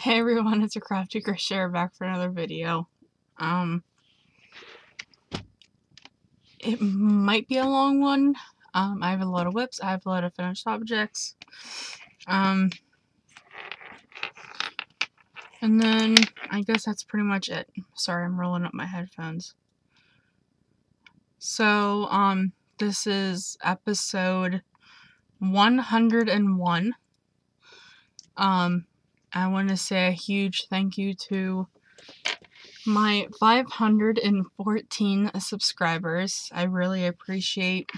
Hey everyone, it's a Crafty Crochet back for another video. It might be a long one. I have a lot of whips, I have a lot of finished objects. And then I guess that's pretty much it. Sorry, I'm rolling up my headphones. So, this is episode 101. I want to say a huge thank you to my 514 subscribers. I really appreciate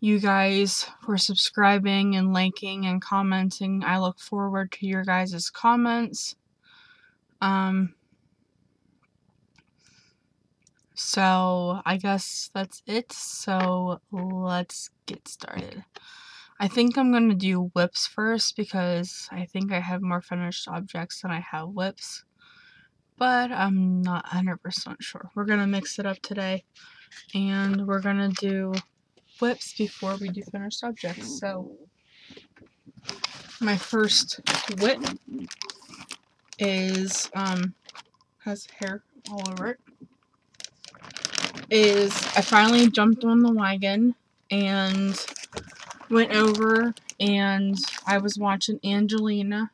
you guys for subscribing and liking and commenting. I look forward to your guys' comments. So I guess that's it. So let's get started. I think I'm going to do whips first because I think I have more finished objects than I have whips. But I'm not 100% sure. We're going to mix it up today. And we're going to do whips before we do finished objects. So my first whip is, has hair all over it, is I finally jumped on the wagon and went over and I was watching Angelia,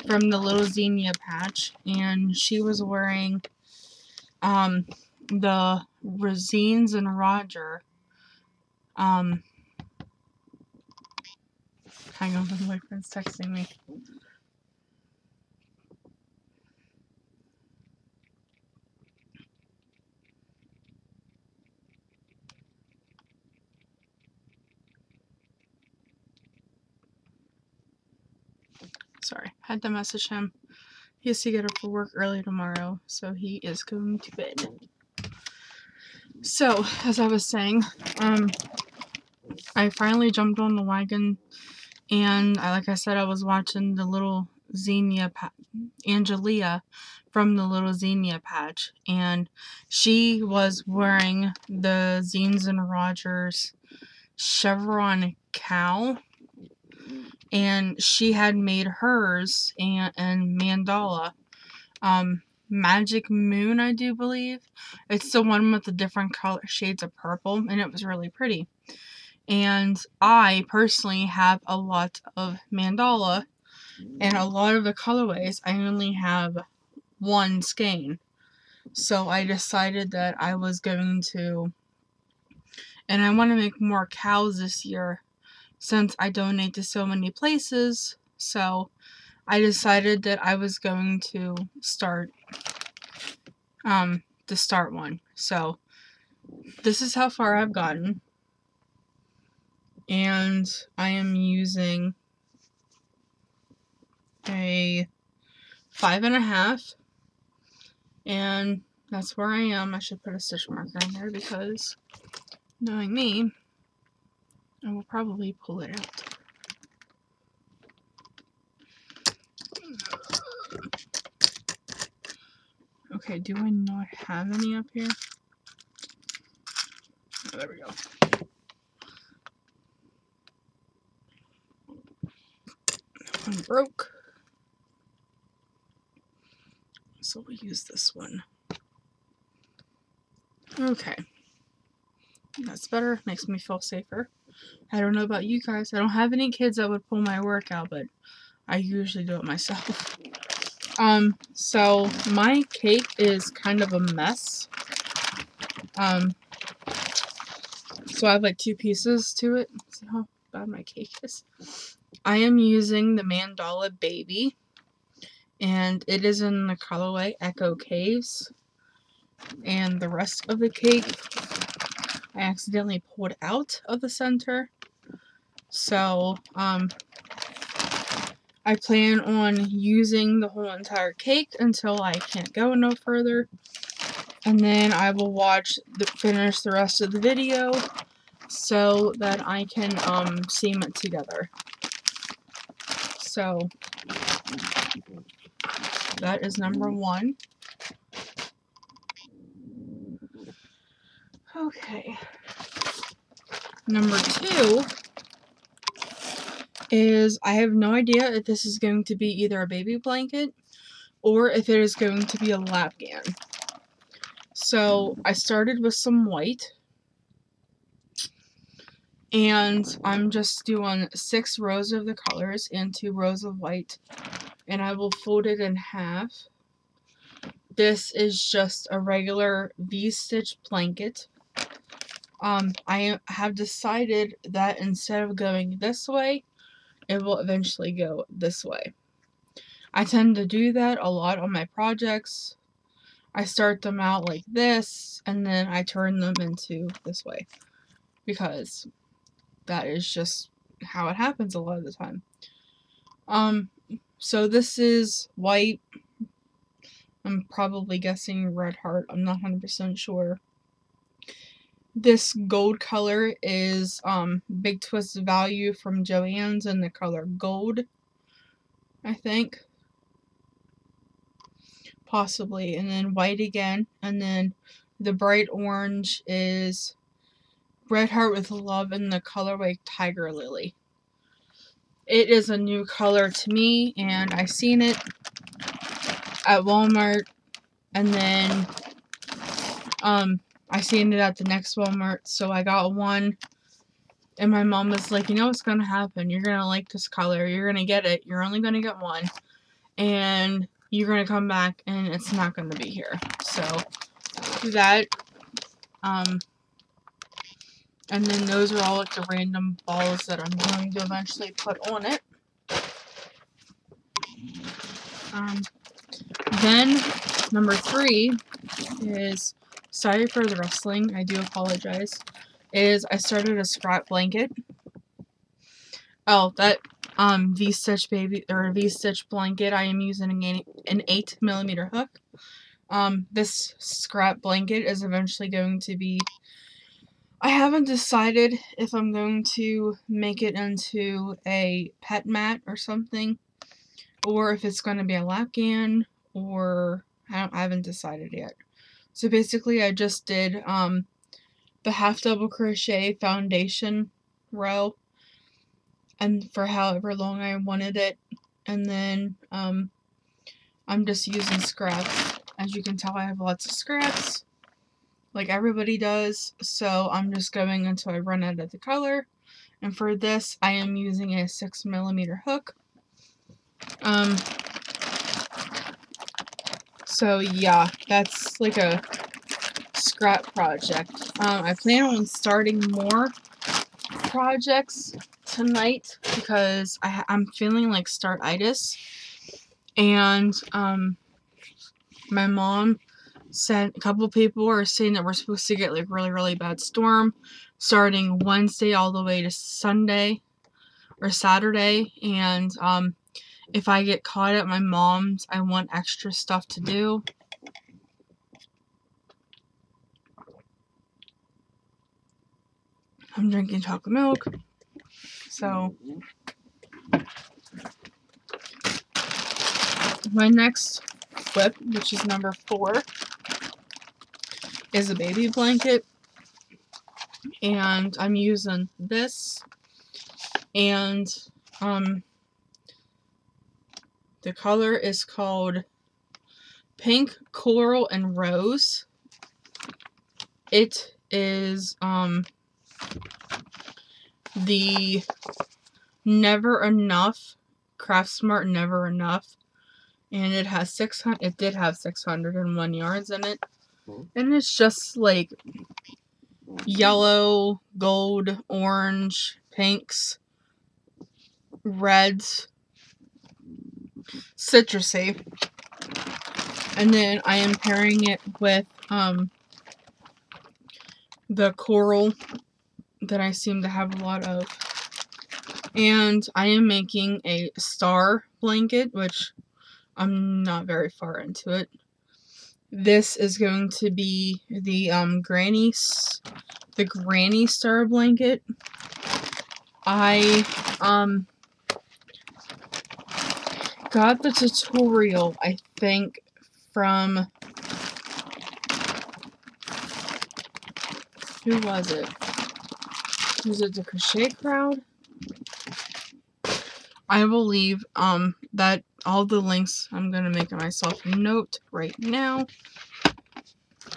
from the Little Xenia patch, and she was wearing, the Rosines and Roger, hang on, my boyfriend's texting me. Sorry, had to message him. He has to get up for work early tomorrow, so he is going to bed. So, as I was saying, I finally jumped on the wagon, and like I said, I was watching the Little Xenia, Angelia from the Little Xenia patch, and she was wearing the Zines and Rogers chevron cow, and she had made hers and mandala, Magic Moon, I do believe. It's the one with the different color shades of purple, and it was really pretty. And I personally have a lot of mandala, and a lot of the colorways I only have one skein. So I decided that I was going to, and I want to make more cows this year since I donate to so many places. So I decided that I was going to start one. So this is how far I've gotten, and I am using a 5.5, and that's where I am. I should put a stitch marker in there because, knowing me, I will probably pull it out. Okay, do I not have any up here? Oh, there we go. That one broke, so we'll use this one. Okay. That's better. Makes me feel safer. I don't know about you guys. I don't have any kids that would pull my work out, but I usually do it myself. So my cake is kind of a mess. So I have like 2 pieces to it. See how bad my cake is? I am using the Mandala Baby, and it is in the colorway Echo Caves. And the rest of the cake, I accidentally pulled out of the center. So, I plan on using the whole entire cake until I can't go no further. And then I will finish the rest of the video so that I can seam it together. So that is number 1. Okay. Number 2 is I have no idea if this is going to be either a baby blanket or if it is going to be a Lapgan. So I started with some white, and I'm just doing 6 rows of the colors and 2 rows of white, and I will fold it in half. This is just a regular V-stitch blanket. I have decided that instead of going this way, it will eventually go this way. I tend to do that a lot on my projects. I start them out like this, and then I turn them into this way, because that is just how it happens a lot of the time. So this is white. I'm probably guessing red heart. I'm not 100% sure. This gold color is Big Twist Value from Joann's in the color gold, I think. Possibly. And then white again. And then the bright orange is Red Heart with Love in the colorway Tiger Lily. It is a new color to me, and I seen it at Walmart, and then I seen it at the next Walmart, so I got one, and my mom was like, you know what's gonna happen, you're gonna like this color, you're gonna get it, you're only gonna get one, and you're gonna come back and it's not gonna be here. So that, and then those are all like the random balls that I'm going to eventually put on it. Then number 3 is, sorry for the rustling, I do apologize, is I started a scrap blanket. Oh, that V-stitch baby, or V-stitch blanket, I am using an 8mm hook. This scrap blanket is eventually going to be, I haven't decided if I'm going to make it into a pet mat or something, or if it's going to be a Lapgan, or I haven't decided yet. So basically I just did the half double crochet foundation row, and for however long I wanted it, and then I'm just using scraps. As you can tell, I have lots of scraps, like everybody does, so I'm just going until I run out of the color. And for this, I am using a 6mm hook. So yeah, that's like a scrap project. I plan on starting more projects tonight because I'm feeling like start-itis, and my mom said a couple people are saying that we're supposed to get like really bad storm starting Wednesday all the way to Sunday or Saturday, and if I get caught at my mom's, I want extra stuff to do. I'm drinking chocolate milk. So my next whip, which is number 4, is a baby blanket, and I'm using this, and the color is called Pink, Coral, and Rose. It is the Never Enough, Craft Smart Never Enough, and it has 600. It did have 601 yards in it, and it's just like yellow, gold, orange, pinks, reds, citrusy, and then I am pairing it with the coral that I seem to have a lot of, and I am making a star blanket, which I'm not very far into it. This is going to be the granny star blanket. I got the tutorial, I think, from, who was it? Was it the Crochet Crowd? I will leave that all the links. I'm gonna make myself a note right now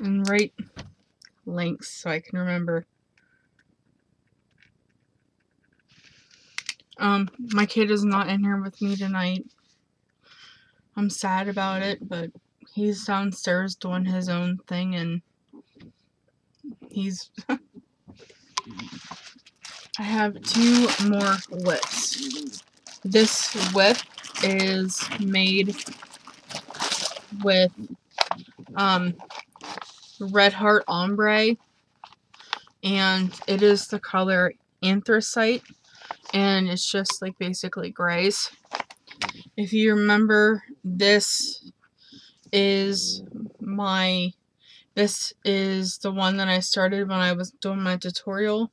and write links so I can remember. My kid is not in here with me tonight. I'm sad about it, but he's downstairs doing his own thing, and he's I have 2 more whips. This whip is made with Red Heart Ombre, and it is the color Anthracite, and it's just like basically grays. If you remember, this is the one that I started when I was doing my tutorial.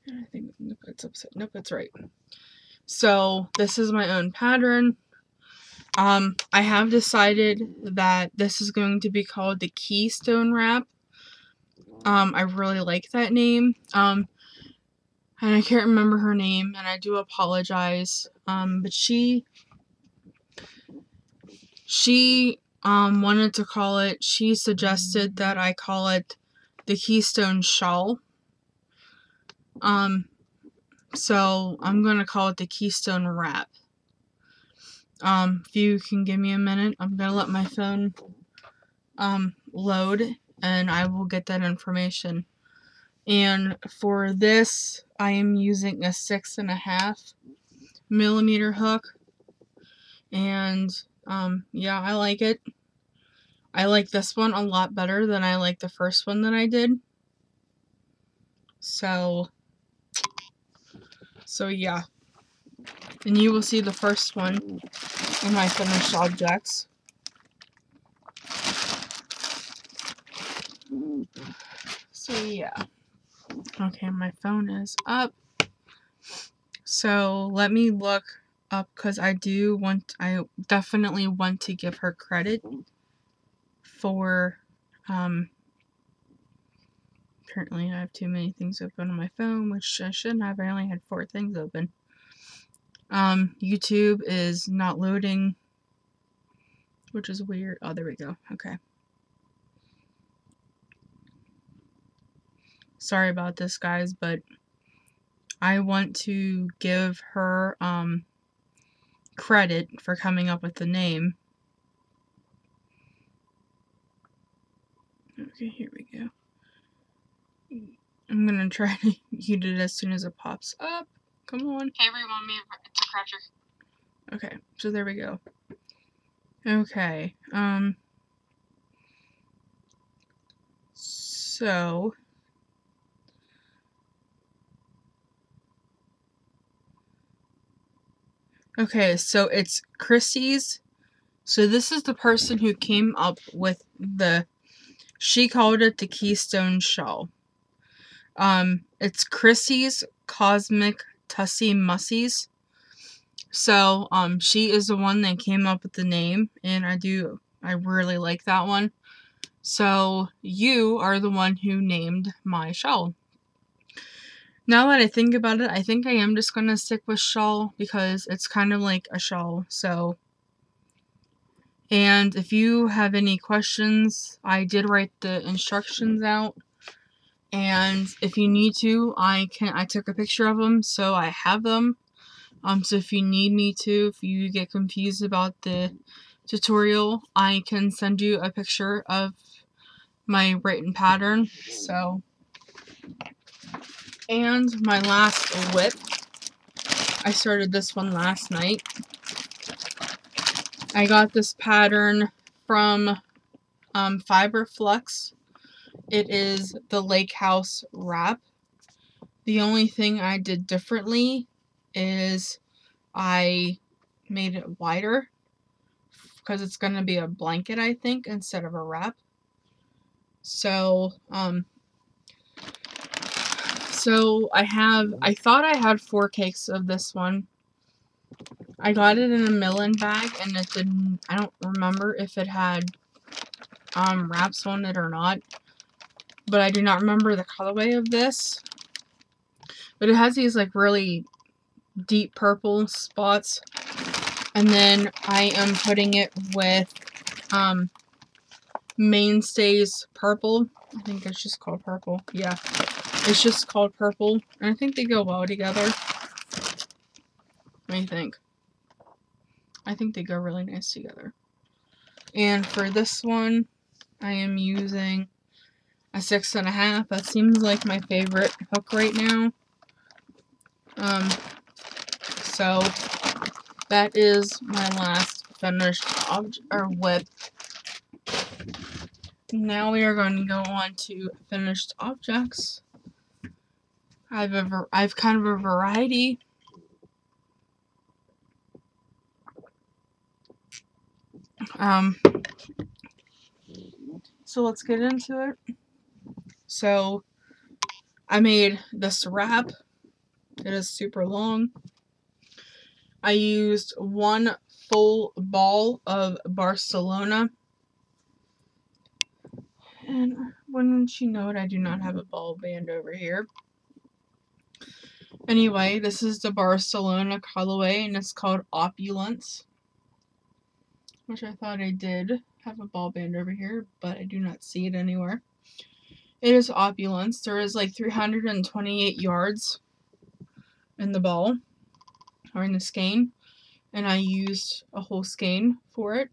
I think it's upset. Nope, it's right. So this is my own pattern. I have decided that this is going to be called the Keystone Wrap. I really like that name. And I can't remember her name, and I do apologize. But she wanted to call it, she suggested that I call it the Keystone Shawl. So I'm gonna call it the Keystone Wrap. If you can give me a minute, I'm gonna let my phone load, and I will get that information. And for this, I am using a 6.5 millimeter hook, and yeah, I like it. I like this one a lot better than I like the first one that I did. So yeah. And you will see the first one in my finished objects. So yeah. Okay, my phone is up. So let me look up, because I definitely want to give her credit for, currently I have too many things open on my phone, which I shouldn't have. I only had 4 things open. YouTube is not loading, which is weird. Oh, there we go. Okay. Sorry about this, guys, but I want to give her, credit for coming up with the name. Okay, here we go. I'm gonna try to heat it as soon as it pops up. Come on. Hey everyone, it's a Cratcher. Okay, so there we go. Okay, so okay, so it's Chrissy's. So this is the person who came up with she called it the Keystone Shawl. It's Chrissy's Cosmic Tussie Mussies. So, she is the one that came up with the name, and I really like that one. So, you are the one who named my shawl. Now that I think about it, I think I am just gonna stick with shawl, because it's kind of like a shawl, so. And if you have any questions, I did write the instructions out. And if you need to, I took a picture of them, so I have them. So if you need me to, if you get confused about the tutorial, I can send you a picture of my written pattern. So, and my last whip, I started this one last night. I got this pattern from Fiberflux. It is the Lake House Wrap. The only thing I did differently is I made it wider, because it's going to be a blanket, I think, instead of a wrap. So, I thought I had 4 cakes of this one. I got it in a Millen bag, and it didn't, I don't remember if it had, wraps on it or not. But I do not remember the colorway of this. But it has these, like, really deep purple spots. And then I am putting it with Mainstays Purple. I think it's just called Purple. Yeah, it's just called Purple. And I think they go well together. What do you think? I think they go really nice together. And for this one, I am using a 6.5. That seems like my favorite hook right now. So that is my last finished whip. Now we are going to go on to finished objects. I've kind of a variety. So let's get into it. So I made this wrap. It is super long. I used 1 full ball of Barcelona. And wouldn't you know it, I do not have a ball band over here. Anyway, this is the Barcelona colorway, and it's called Opulence. Which I thought I did have a ball band over here, but I do not see it anywhere. It is Opulence. There is like 328 yards in the ball, or in the skein, and I used a whole skein for it.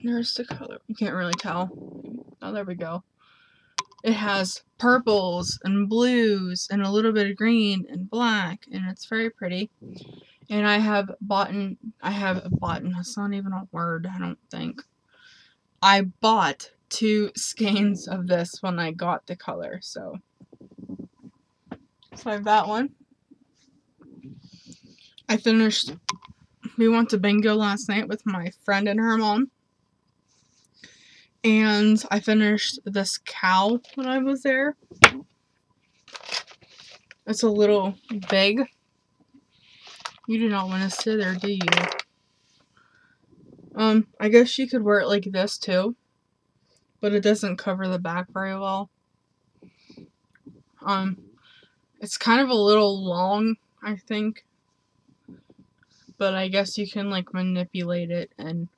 There's the color. You can't really tell. Oh, there we go. It has purples and blues and a little bit of green and black, and it's very pretty. And I have bought, that's not even a word, I don't think. I bought 2 skeins of this when I got the color, so I have that one. We went to bingo last night with my friend and her mom. And I finished this cow when I was there. It's a little big. You do not want to sit there, do you? I guess you could wear it like this too, but it doesn't cover the back very well. It's kind of a little long, I think, but I guess you can like manipulate it and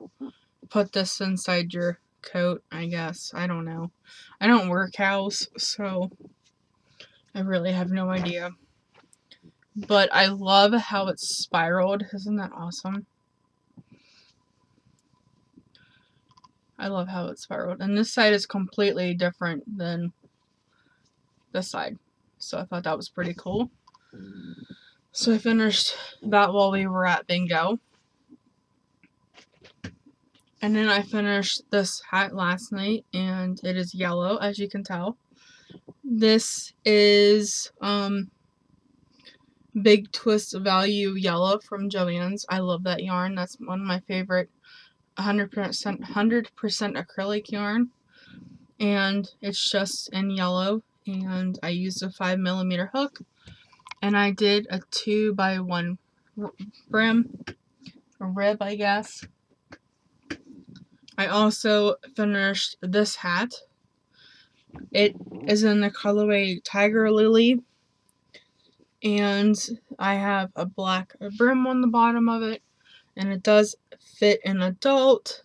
put this inside your coat, I guess. I don't know. I don't wear cows, so I really have no idea. But I love how it's spiraled. Isn't that awesome? I love how it's spiraled. And this side is completely different than this side. So I thought that was pretty cool. So I finished that while we were at bingo. And then I finished this hat last night, and it is yellow, as you can tell. This is Big Twist Value Yellow from Joann's. I love that yarn. That's one of my favorite 100% acrylic yarn. And it's just in yellow. And I used a 5mm hook. And I did a 2x1 rib, I guess. I also finished this hat. It is in the colorway Tiger Lily. And I have a black brim on the bottom of it. And it does fit an adult.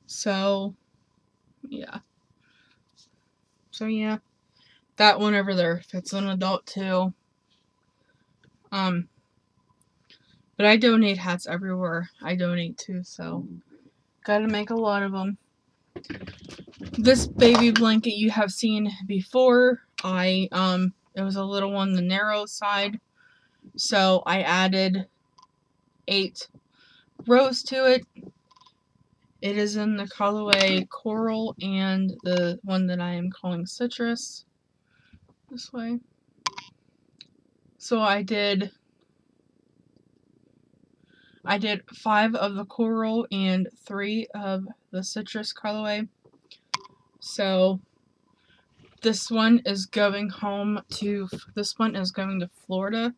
So yeah. That one over there fits an adult too. But I donate hats everywhere I donate to, so gotta make a lot of them. This baby blanket you have seen before. It was a little on the narrow side, so I added 8 rows to it. It is in the colorway Coral and the one that I am calling Citrus. This way. So I did 5 of the Coral and 3 of the Citrus colorway. So this one is going to Florida,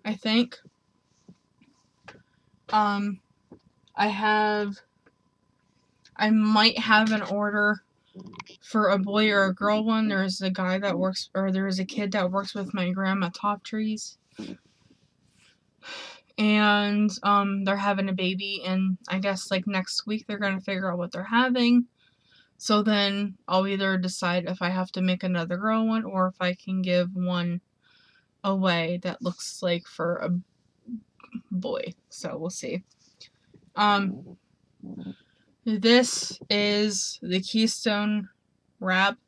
I think. I might have an order for a boy or a girl one. There's a guy that works, or there's a kid that works with my grandma Top Trees. And they're having a baby, and I guess like next week they're gonna figure out what they're having. So then I'll either decide if I have to make another girl one or if I can give one away that looks like for a boy. So we'll see. This is the Keystone wrap.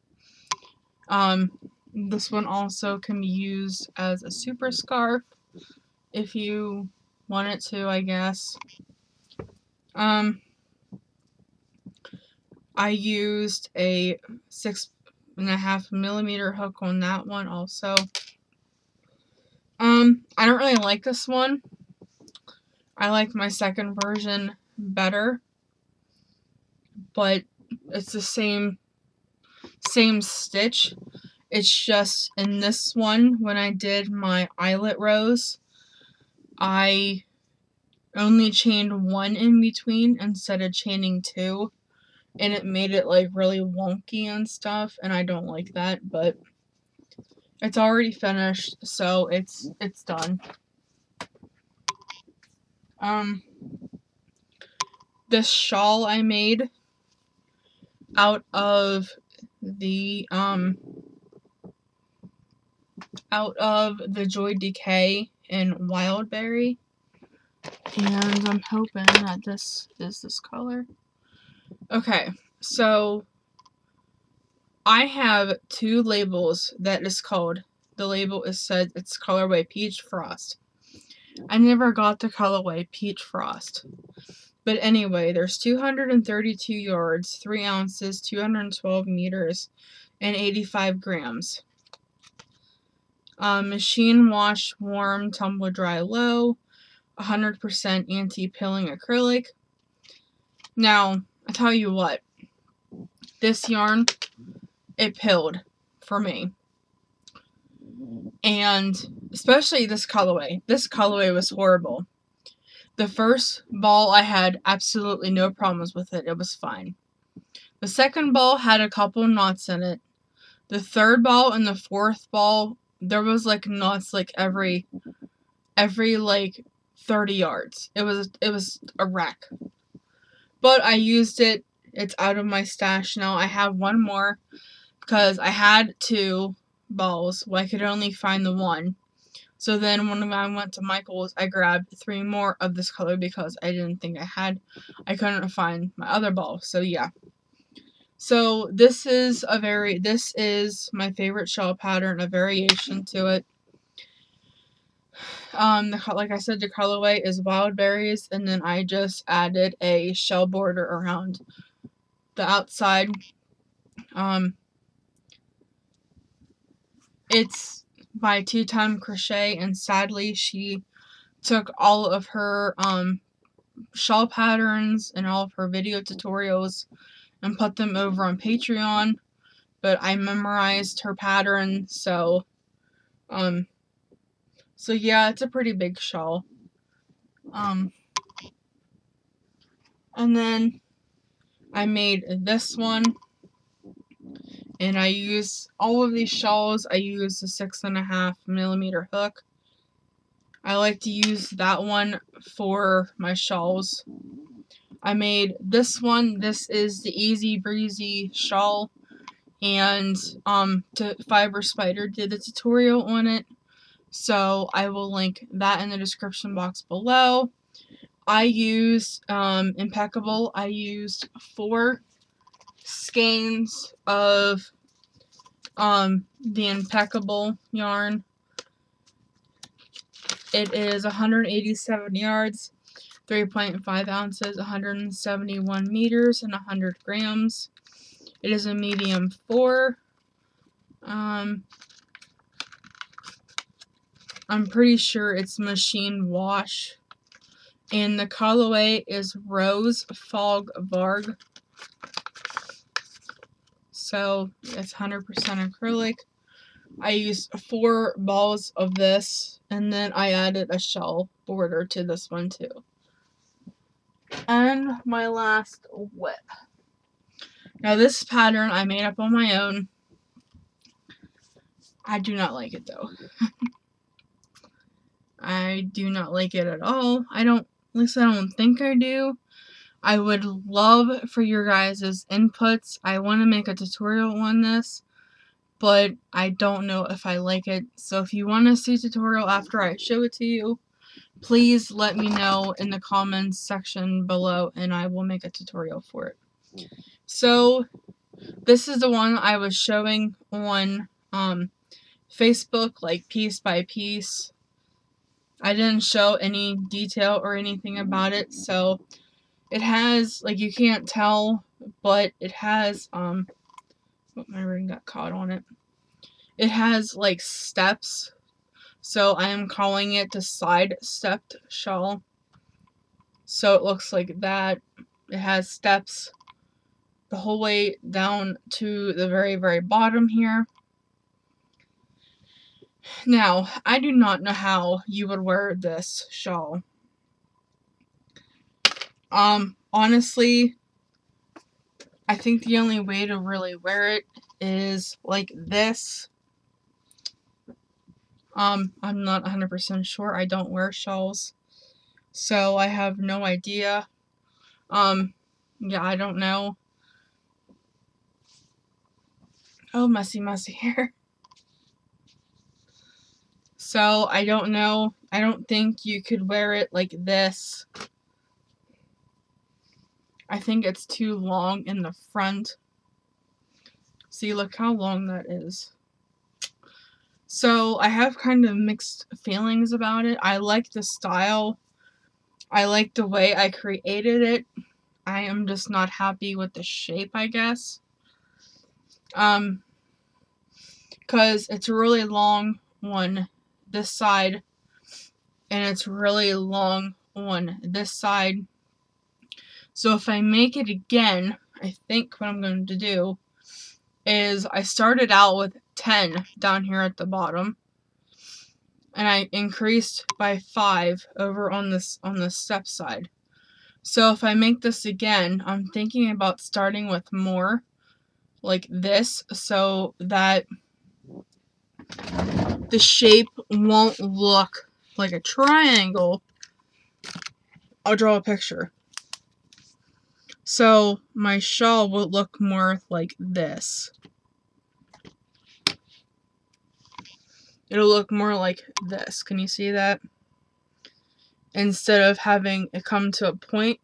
This one also can be used as a super scarf if you want it to, I guess. I used a 6.5 millimeter hook on that one also. I don't really like this one. I like my second version better, but it's the same stitch. It's just in this one, when I did my eyelet rows, I only chained one in between instead of chaining two, and it made it like really wonky and stuff, and I don't like that, but it's already finished, so it's done. This shawl I made out of the Joy Decay and Wildberry, and I'm hoping that this is this color. Okay, so I have two labels that is called, the label is said it's colorway Peach Frost. I never got the colorway Peach Frost. But anyway, there's 232 yards, 3 ounces, 212 meters, and 85 grams. Machine wash, warm, tumble dry, low, 100% anti-pilling acrylic. Now, I tell you what, this yarn, it pilled for me. And especially this colorway. This colorway was horrible. The first ball I had absolutely no problems with it. It was fine. The second ball had a couple knots in it. The third ball and the fourth ball, there was like knots like every like 30 yards. It was a wreck. But I used it. It's out of my stash now. I have one more because I had two balls. Well, I could only find the one. So then when I went to Michael's, I grabbed 3 more of this color because I didn't think I couldn't find my other ball. So yeah. So this is my favorite shell pattern, a variation to it. Like I said, the colorway is Wild Berries, and then I just added a shell border around the outside. It's by Two Time Crochet, and sadly she took all of her shawl patterns and all of her video tutorials and put them over on Patreon, but I memorized her pattern, so yeah, it's a pretty big shawl. And then I made this one, and I use all of these shawls. I use a 6.5 millimeter hook. I like to use that one for my shawls. I made this one. This is the Easy Breezy shawl, and Fiber Spider did a tutorial on it, so I will link that in the description box below. I used Impeccable. I used 4 skeins of the Impeccable yarn. It is 187 yards, 3.5 ounces, 171 meters, and 100 grams. It is a medium 4. I'm pretty sure it's machine wash. And the colorway is Rose Fog Varg. So it's 100% acrylic. I used 4 balls of this, and then I added a shell border to this one too. And my last whip. Now this pattern I made up on my own. I do not like it though. I do not like it at all. At least I don't think I do. I would love for your guys' inputs. I want to make a tutorial on this, but I don't know if I like it. So if you want to see a tutorial after I show it to you, please let me know in the comments section below and I will make a tutorial for it. So this is the one I was showing on Facebook, like piece by piece. I didn't show any detail or anything about it, so it has, like, you can't tell, but it has, my ring got caught on it. It has, like, steps, so I am calling it the side stepped shawl. So it looks like that. It has steps the whole way down to the very, very bottom here. Now, I do not know how you would wear this shawl. Honestly, I think the only way to really wear it is like this. I'm not 100% sure. I don't wear shawls, so I have no idea. Yeah, I don't know. Oh, messy hair. So, I don't know. I don't think you could wear it like this. I think it's too long in the front. See, look how long that is. So, I have kind of mixed feelings about it. I like the style. I like the way I created it. I am just not happy with the shape, I guess. Because it's really long on this side, and it's really long on this side. So if I make it again, I think what I'm going to do is I started out with 10 down here at the bottom, and I increased by 5 over on the step side. So if I make this again, I'm thinking about starting with more like this so that the shape won't look like a triangle. I'll draw a picture. So my shawl will look more like this. It'll look more like this. Can you see that? Instead of having it come to a point,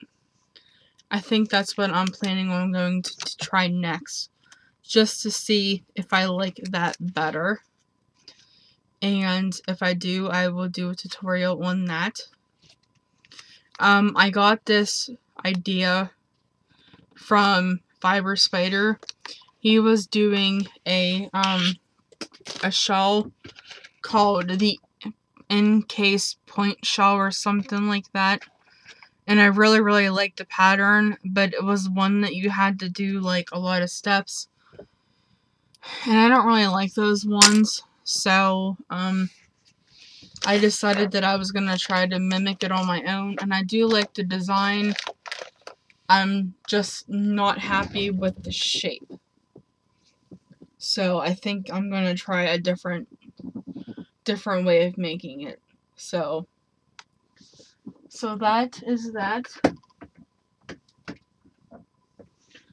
I think that's what I'm planning on going to try next. Just to see if I like that better. And if I do, I will do a tutorial on that. I got this idea from Fiber Spider. He was doing a shawl called the Encase Point Shawl or something like that. And I really, really liked the pattern, but it was one that you had to do like a lot of steps. And I don't really like those ones. So, I decided that I was going to try to mimic it on my own. And I do like the design. I'm just not happy with the shape. So I think I'm going to try a different way of making it. So that is that.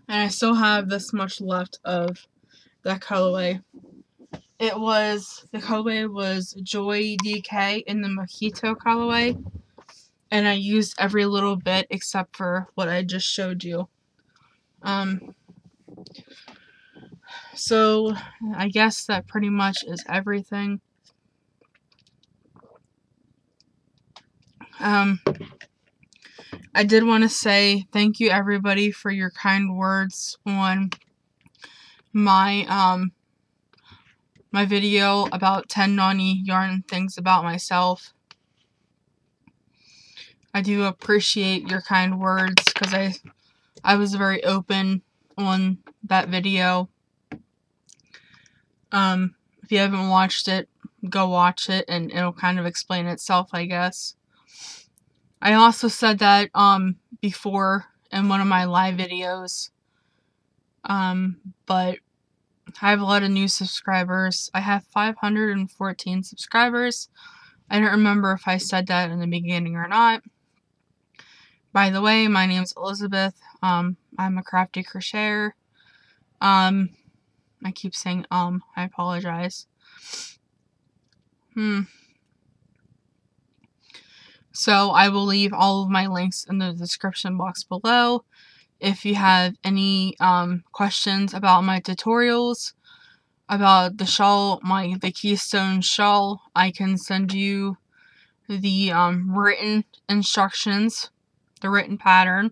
And I still have this much left of that colorway. The colorway was Joy DK in the Mojito colorway. And I used every little bit except for what I just showed you. So I guess that pretty much is everything. I did want to say thank you everybody for your kind words on my my video about 10 naughty yarn things about myself. I do appreciate your kind words because I was very open on that video. If you haven't watched it, go watch it and it'll kind of explain itself, I guess. I also said that before in one of my live videos But I have a lot of new subscribers. I have 514 subscribers. I don't remember if I said that in the beginning or not. By the way, my name's Elizabeth. I'm a crafty crocheter. I keep saying I apologize. So I will leave all of my links in the description box below. If you have any questions about my tutorials, about the shawl, the Keystone shawl, I can send you the written instructions, the written pattern.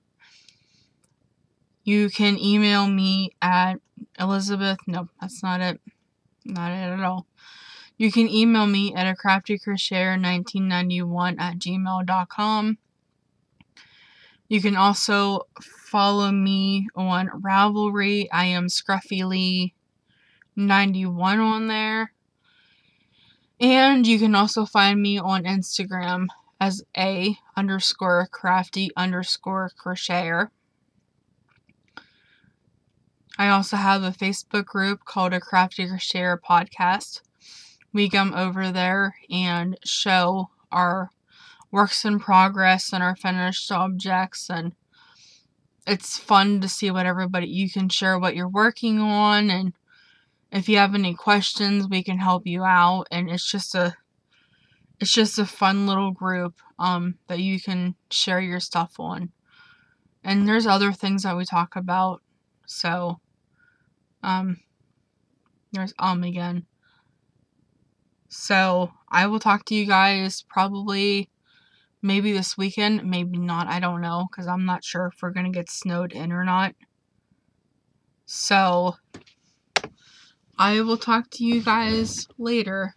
You can email me at Elizabeth. No, that's not it. Not it at all. You can email me at acraftycrocheter1991@gmail.com. You can also follow me on Ravelry. I am ScruffyLee91 on there. And you can also find me on Instagram as _crafty_crocheter. I also have a Facebook group called A Crafty Crocheter Podcast. We come over there and show our works in progress and our finished objects, and it's fun to see what you can share what you're working on, and if you have any questions, we can help you out, and it's just a fun little group that you can share your stuff on. And there's other things that we talk about. So there's again. So I will talk to you guys probably maybe this weekend, maybe not, I don't know, because I'm not sure if we're gonna get snowed in or not. So I will talk to you guys later.